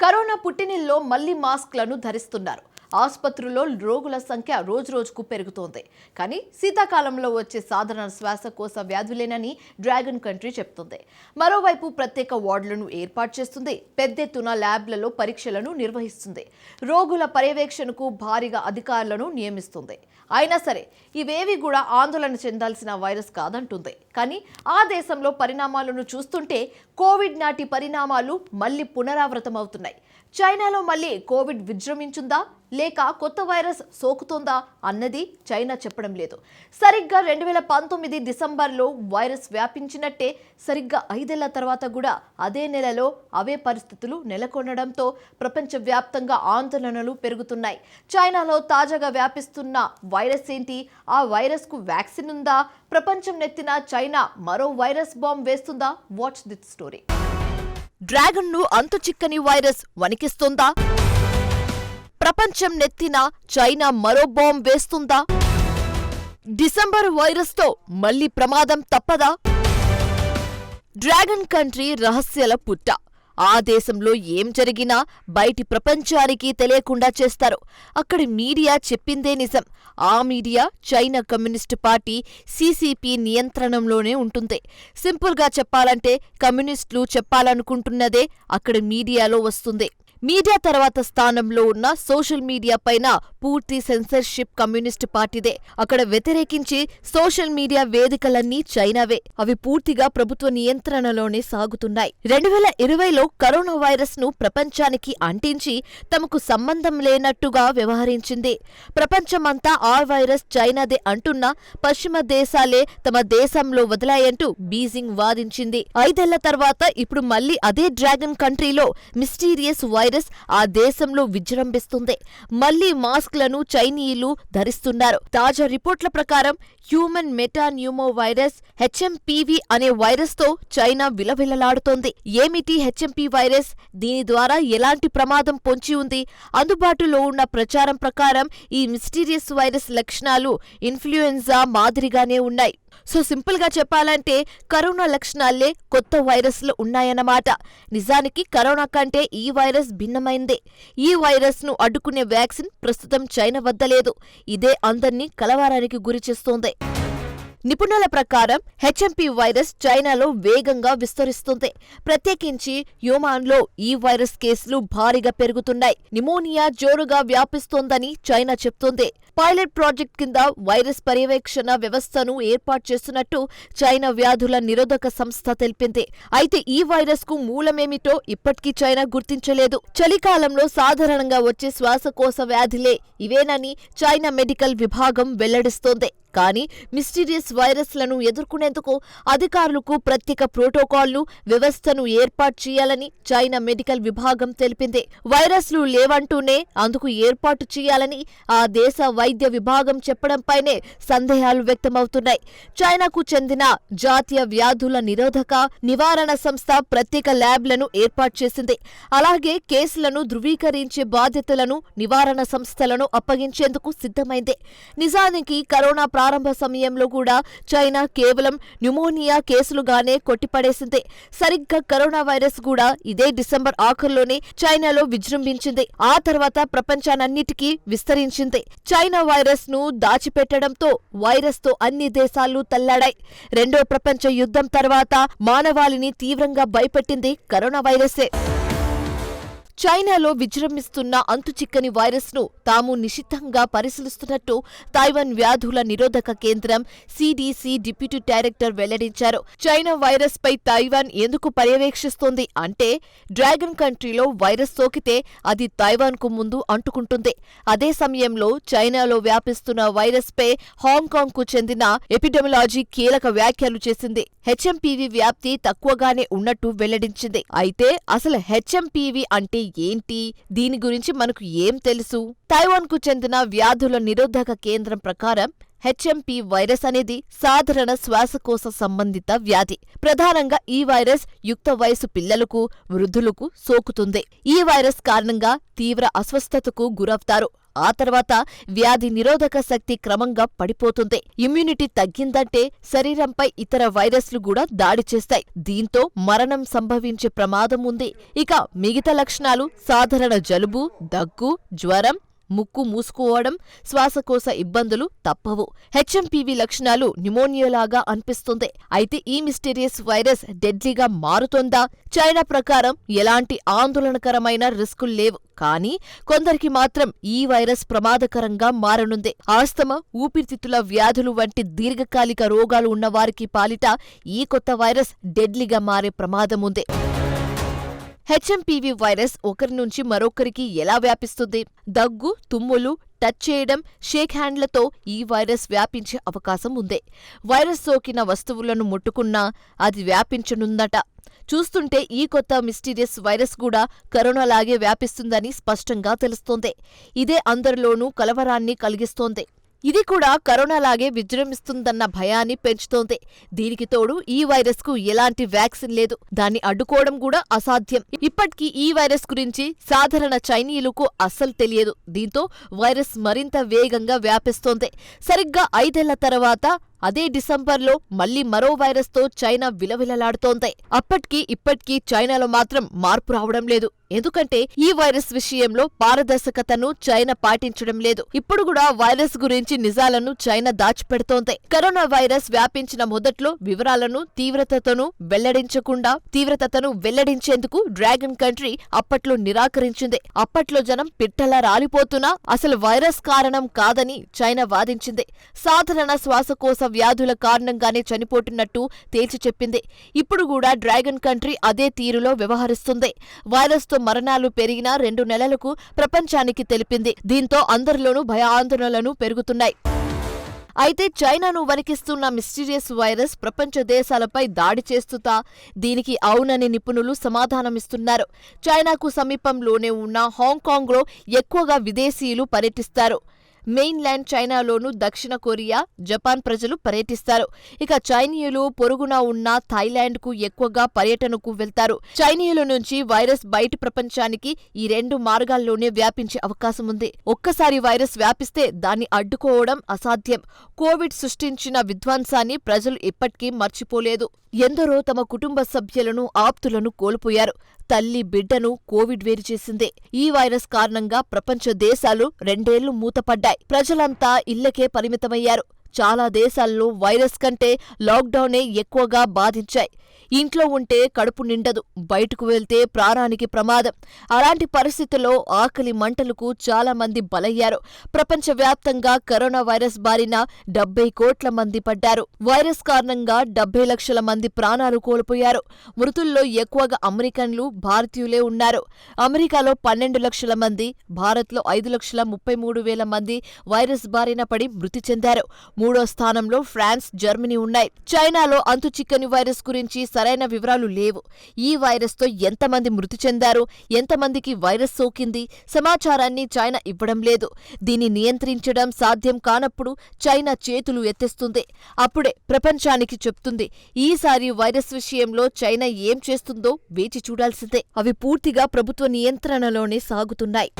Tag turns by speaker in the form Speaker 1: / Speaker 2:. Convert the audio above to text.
Speaker 1: Corona పుట్టినిల్లో మళ్లీ మాస్క్లను ధరిస్తున్నారు. ఆసుపత్రుల్లో రోగుల సంఖ్య రోజురోజుకు పెరుగుతోంది. కానీ శీతాకాలంలో వచ్చే సాధారణ శ్వాసకోశ వ్యాధులేనని డ్రాగన్ కంట్రీ చెప్తుంది. మరోవైపు ప్రత్యేక వార్డులను ఏర్పాటు చేస్తుంది. పెద్ద ఎత్తున ల్యాబ్లలో పరీక్షలను నిర్వహిస్తుంది. రోగుల పర్యవేక్షణకు భారీగా అధికారులను నియమిస్తుంది. అయినా సరే ఇవేవి కూడా ఆందోళన చెందాల్సిన వైరస్ కాదంటుంది. కానీ ఆ దేశంలో పరిణామాలను చూస్తుంటే కోవిడ్ నాటి పరిణామాలు మళ్లీ పునరావృతమవుతున్నాయి. చైనాలో మళ్లీ కోవిడ్ విజృంభించుందా లేక కొత్త వైరస్ సోకుతోందా అన్నది చైనా చెప్పడం లేదు. సరిగ్గా 2019 డిసెంబర్లో వైరస్ వ్యాపించినట్టే సరిగ్గా 5 ఏళ్ల తర్వాత కూడా అదే నెలలో అవే పరిస్థితులు నెలకొనడంతో ప్రపంచవ్యాప్తంగా ఆందోళనలు పెరుగుతున్నాయి. చైనాలో తాజాగా వ్యాపిస్తున్న వైరస్ ఏంటి? ఆ వైరస్కు వ్యాక్సిన్ ఉందా? ప్రపంచం నెత్తిన చైనా మరో వైరస్ బాంబ్ వేస్తుందా? Watch this story. డ్రాగన్ను అంతు చిక్కని వైరస్ వణికిస్తుందా? ప్రపంచం నెత్తిన చైనా మరో బాంబ్ వేస్తుందా? డిసెంబర్ వైరస్తో మళ్లీ ప్రమాదం తప్పదా? డ్రాగన్ కంట్రీ రహస్యాల పుట్ట. ఆ దేశంలో ఏం జరిగినా బయటి ప్రపంచానికి తెలియకుండా చేస్తారు. అక్కడి మీడియా చెప్పిందే నిజం. ఆ media China communist party CCP నియంత్రణలోనే ఉంటుంది. సింపుల్గా చెప్పాలంటే కమ్యూనిస్టులు చెప్పాలనుకుంటున్నదే అక్కడి మీడియాలో వస్తుంది. మీడియా తర్వాత స్థానంలో ఉన్న సోషల్ మీడియా పైన పూర్తి సెన్సర్షిప్ కమ్యూనిస్టు పార్టీదే. అక్కడ వ్యతిరేకించి సోషల్ మీడియా వేదికలన్నీ చైనావే. అవి పూర్తిగా ప్రభుత్వ నియంత్రణలోనే సాగుతున్నాయి. 2020లో కరోనా వైరస్ ను ప్రపంచానికి అంటించి తమకు సంబంధం లేనట్టుగా వ్యవహరించింది. ప్రపంచమంతా ఆ వైరస్ చైనాదే అంటున్నా పశ్చిమ దేశాలే తమ దేశంలో వదిలాయంటూ బీజింగ్ వాదించింది. 5 ఏళ్ల తర్వాత ఇప్పుడు మళ్లీ అదే డ్రాగన్ కంట్రీలో మిస్టీరియస్ వైరస్ ఆ దేశంలో విజృంభిస్తుంది. మళ్లీ మాస్క్లను చైనీయులు ధరిస్తున్నారు. తాజా రిపోర్ట్ల ప్రకారం హ్యూమన్ మెటాన్యూమో వైరస్ HMPV అనే వైరస్ తో చైనా విలవిలలాడుతోంది. ఏమిటి HMP వైరస్? దీని ద్వారా ఎలాంటి ప్రమాదం పొంచి ఉంది? అందుబాటులో ఉన్న ప్రచారం ప్రకారం ఈ మిస్టీరియస్ వైరస్ లక్షణాలు ఇన్ఫ్లుయెన్జా మాదిరిగానే ఉన్నాయి. సో సింపుల్ గా చెప్పాలంటే కరోనా లక్షణాలే కొత్త వైరస్లు ఉన్నాయన్నమాట. నిజానికి కరోనా కంటే ఈ వైరస్ భిన్నమైందే. ఈ వైరస్ ను అడ్డుకునే వ్యాక్సిన్ ప్రస్తుతం చైనా వద్ద లేదు. ఇదే అందర్నీ కలవరానికి గురిచేస్తోంది. నిపుణుల ప్రకారం HMP వైరస్ చైనాలో వేగంగా విస్తరిస్తుంది. ప్రత్యేకించి యుహాన్లో ఈ వైరస్ కేసులు భారీగా పెరుగుతున్నాయి. నిమోనియా జోరుగా వ్యాపిస్తోందని చైనా చెప్తోంది. పైలట్ ప్రాజెక్ట్ కింద వైరస్ పర్యవేక్షణ వ్యవస్థను ఏర్పాటు చేస్తున్నట్టు చైనా వ్యాధుల నిరోధక సంస్థ తెలిపింది. అయితే ఈ వైరస్ కు మూలమేమిటో ఇప్పటికీ చైనా గుర్తించలేదు. చలికాలంలో సాధారణంగా వచ్చే శ్వాసకోశ వ్యాధులే ఇవేనని చైనా మెడికల్ విభాగం వెల్లడిస్తోంది. కానీ మిస్టీరియస్ వైరస్లను ఎదుర్కొనేందుకు అధికారులకు ప్రత్యేక ప్రోటోకాల్ను, వ్యవస్థను ఏర్పాటు చేయాలని చైనా మెడికల్ విభాగం తెలిపింది. వైరస్లు లేవంటూనే అందుకు ఏర్పాటు చేయాలని ఆ దేశ వైద్య విభాగం చెప్పడంపైనే సందేహాలు వ్యక్తమవుతున్నాయి. చైనాకు చెందిన జాతీయ వ్యాధుల నిరోధక నివారణ సంస్థ ప్రత్యేక ల్యాబ్లను ఏర్పాటు చేసింది. అలాగే కేసులను ధృవీకరించే బాధ్యతలను నివారణ సంస్థలను అప్పగించేందుకు సిద్ధమైంది. నిజానికి కరోనా ప్రారంభ సమయంలో కూడా చైనా కేవలం న్యూమోనియా కేసులుగానే కొట్టిపడేసింది. సరిగ్గా కరోనా వైరస్ కూడా ఇదే డిసెంబర్ ఆఖరులోనే చైనాలో విజృంభించింది. ఆ తర్వాత ప్రపంచానన్నిటికీ విస్తరించింది. చైనా వైరస్ ను దాచిపెట్టడంతో వైరస్ తో అన్ని దేశాలు తల్లాడాయి. రెండో ప్రపంచ యుద్ధం తర్వాత మానవాళిని తీవ్రంగా భయపెట్టింది కరోనా వైరసే. చైనాలో విజృంభిస్తున్న అంతుచిక్కని వైరస్ ను తాము నిశితంగా పరిశీలిస్తున్నట్టు తైవాన్ వ్యాధుల నిరోధక కేంద్రం CDC డిప్యూటీ డైరెక్టర్ వెల్లడించారు. చైనా వైరస్ పై తైవాన్ ఎందుకు పర్యవేక్షిస్తోంది అంటే డ్రాగన్ కంట్రీలో వైరస్ సోకితే అది తైవాన్ కు ముందు అంటుకుంటుంది. అదే సమయంలో చైనాలో వ్యాపిస్తున్న వైరస్ పై హాంకాంగ్ కు చెందిన ఎపిడెమియాలజీ కీలక వ్యాఖ్యలు చేసింది. HMPV వ్యాప్తి తక్కువగానే ఉన్నట్టు వెల్లడించింది. అయితే అసలు HMPV అంటే ఏంటి? దీని గురించి మనకు ఏం తెలుసు? తైవాన్ కు చెందిన వ్యాధుల నిరోధక కేంద్రం ప్రకారం HMP వైరస్ అనేది సాధారణ శ్వాసకోశ సంబంధిత వ్యాధి. ప్రధానంగా ఈ వైరస్ యుక్త వయసు పిల్లలకు, వృద్ధులకు సోకుతుంది. ఈ వైరస్ కారణంగా తీవ్ర అస్వస్థతకు గురవుతారు. ఆ తర్వాత వ్యాధి నిరోధక శక్తి క్రమంగా పడిపోతుంది. ఇమ్యూనిటీ తగ్గిందంటే శరీరంపై ఇతర వైరస్లు కూడా దాడి చేస్తాయి. దీంతో మరణం సంభవించే ప్రమాదం ఉంది. ఇక మిగతా లక్షణాలు సాధారణ జలుబు, దగ్గు, జ్వరం, ముక్కు మూసుకోవడం, శ్వాసకోశ ఇబ్బందులు తప్పవు. హెచ్ఎంపీవీ లక్షణాలు న్యూమోనియాలాగా అనిపిస్తుంది. అయితే ఈ మిస్టీరియస్ వైరస్ డెడ్లీగా మారుతోందా? చైనా ప్రకారం ఎలాంటి ఆందోళనకరమైన రిస్కులు లేవు. కానీ కొందరికి మాత్రం ఈ వైరస్ ప్రమాదకరంగా మారనుంది. ఆస్తమా, ఊపిరితిత్తుల వ్యాధులు వంటి దీర్ఘకాలిక రోగాలు ఉన్నవారికి పాలిట ఈ కొత్త వైరస్ డెడ్లీగా మారే ప్రమాదముంది. హెచ్ఎంపీవీ వైరస్ ఒకరి నుంచి మరొకరికి ఎలా వ్యాపిస్తుంది? దగ్గు, తుమ్ములు, టచ్ చేయడం, షేక్ హ్యాండ్లతో ఈ వైరస్ వ్యాపించే అవకాశం ఉంది. వైరస్ సోకిన వస్తువులను ముట్టుకున్నా అది వ్యాపించనుందట. చూస్తుంటే ఈ కొత్త మిస్టీరియస్ వైరస్ కూడా కరోనాలాగే వ్యాపిస్తుందని స్పష్టంగా తెలుస్తోంది. ఇదే అందరిలోనూ కలవరాన్ని కలిగిస్తోంది. ఇది కూడా కరోనాలాగే విజృంభిస్తుందన్న భయాన్ని పెంచుతోంది. దీనికి తోడు ఈ వైరస్కు ఎలాంటి వ్యాక్సిన్ లేదు. దాన్ని అడ్డుకోవడం కూడా అసాధ్యం. ఇప్పటికీ ఈ వైరస్ గురించి సాధారణ చైనీయులకు అస్సలు తెలియదు. దీంతో వైరస్ మరింత వేగంగా వ్యాపిస్తోంది. సరిగ్గా 5 ఏళ్ల తర్వాత అదే డిసెంబర్లో మళ్లీ మరో వైరస్తో చైనా విలవిలలాడుతోంది. అప్పటికీ ఇప్పటికీ చైనాలో మాత్రం మార్పు రావడం లేదు. ఎందుకంటే ఈ వైరస్ విషయంలో పారదర్శకతను చైనా పాటించడం లేదు. ఇప్పుడు కూడా వైరస్ గురించి నిజాలను చైనా దాచిపెడుతోంది. కరోనా వైరస్ వ్యాపించిన మొదట్లో వివరాలను, తీవ్రతను వెల్లడించేందుకు డ్రాగన్ కంట్రీ అప్పట్లో నిరాకరించింది. అప్పట్లో జనం పిట్టలా రాలిపోతున్నా అసలు వైరస్ కారణం కాదని చైనా వాదించింది. సాధారణ శ్వాసకోశ వ్యాధుల కారణంగానే చనిపోతున్నట్టు తేల్చి చెప్పింది. ఇప్పుడు కూడా డ్రాగన్ కంట్రీ అదే తీరులో వ్యవహరిస్తుంది. వైరస్తో మరణాలు పెరిగిన 2 నెలలకు ప్రపంచానికి తెలిపింది. దీంతో అందరిలోనూ భయాందోళనలు పెరుగుతున్నాయి. అయితే చైనాను వణికిస్తున్న మిస్టీరియస్ వైరస్ ప్రపంచ దేశాలపై దాడి చేస్తుందా? దీనికి అవునని నిపుణులు సమాధానమిస్తున్నారు. చైనాకు సమీపంలోనే ఉన్న హాంకాంగ్లో ఎక్కువగా విదేశీయులు పర్యటిస్తారు. మెయిన్లాండ్ చైనాలోనూ దక్షిణ కొరియా, జపాన్ ప్రజలు పర్యటిస్తారు. ఇక చైనీయులు పొరుగున ఉన్న థాయిలాండ్కు ఎక్కువగా పర్యటనకు వెళ్తారు. చైనీయుల నుంచి వైరస్ బయటి ప్రపంచానికి ఈ 2 మార్గాల్లోనే వ్యాపించే అవకాశం ఉంది. ఒక్కసారి వైరస్ వ్యాపిస్తే దాన్ని అడ్డుకోవడం అసాధ్యం. కోవిడ్ సృష్టించిన విధ్వంసాన్ని ప్రజలు ఇప్పటికీ మర్చిపోలేదు. ఎందరో తమ కుటుంబ సభ్యులను, ఆప్తులను కోల్పోయారు. తల్లి, బిడ్డను కోవిడ్ వేరు చేసింది. ఈ వైరస్ కారణంగా ప్రపంచ దేశాలు 2 ఏళ్లు మూతపడ్డాయి. ప్రజలంతా ఇళ్లకే పరిమితమయ్యారు. చాలా దేశాల్లో వైరస్ కంటే లాక్డౌనే ఎక్కువగా బాధించాయి. ఇంట్లో ఉంటే కడుపు నిండదు, బయటకు వెళ్తే ప్రాణానికి ప్రమాదం. అలాంటి పరిస్థితుల్లో ఆకలి మంటలకు చాలా మంది బలయ్యారు. ప్రపంచవ్యాప్తంగా కరోనా వైరస్ బారిన 70 కోట్ల మంది పడ్డారు. వైరస్ కారణంగా 70 లక్షల మంది ప్రాణాలు కోల్పోయారు. మృతుల్లో ఎక్కువగా అమెరికన్లు, భారతీయులే ఉన్నారు. అమెరికాలో 12 లక్షల మంది, భారత్లో 5,33,000 మంది వైరస్ బారిన పడి మృతి చెందారు. 3వ స్థానంలో ఫ్రాన్స్, జర్మనీ ఉన్నాయి. చైనాలో అంతుచిక్కని వైరస్ గురించి సరైన వివరాలు లేవు. ఈ వైరస్తో ఎంతమంది మృతి చెందారు, ఎంతమందికి వైరస్ సోకింది సమాచారాన్ని చైనా ఇవ్వడం లేదు. దీన్ని నియంత్రించడం సాధ్యం కానప్పుడు చైనా చేతులు ఎత్తేస్తుంది. అప్పుడే ప్రపంచానికి చెప్తుంది. ఈసారి వైరస్ విషయంలో చైనా ఏం చేస్తుందో వేచి చూడాల్సిందే. అవి పూర్తిగా ప్రభుత్వ నియంత్రణలోనే సాగుతున్నాయి.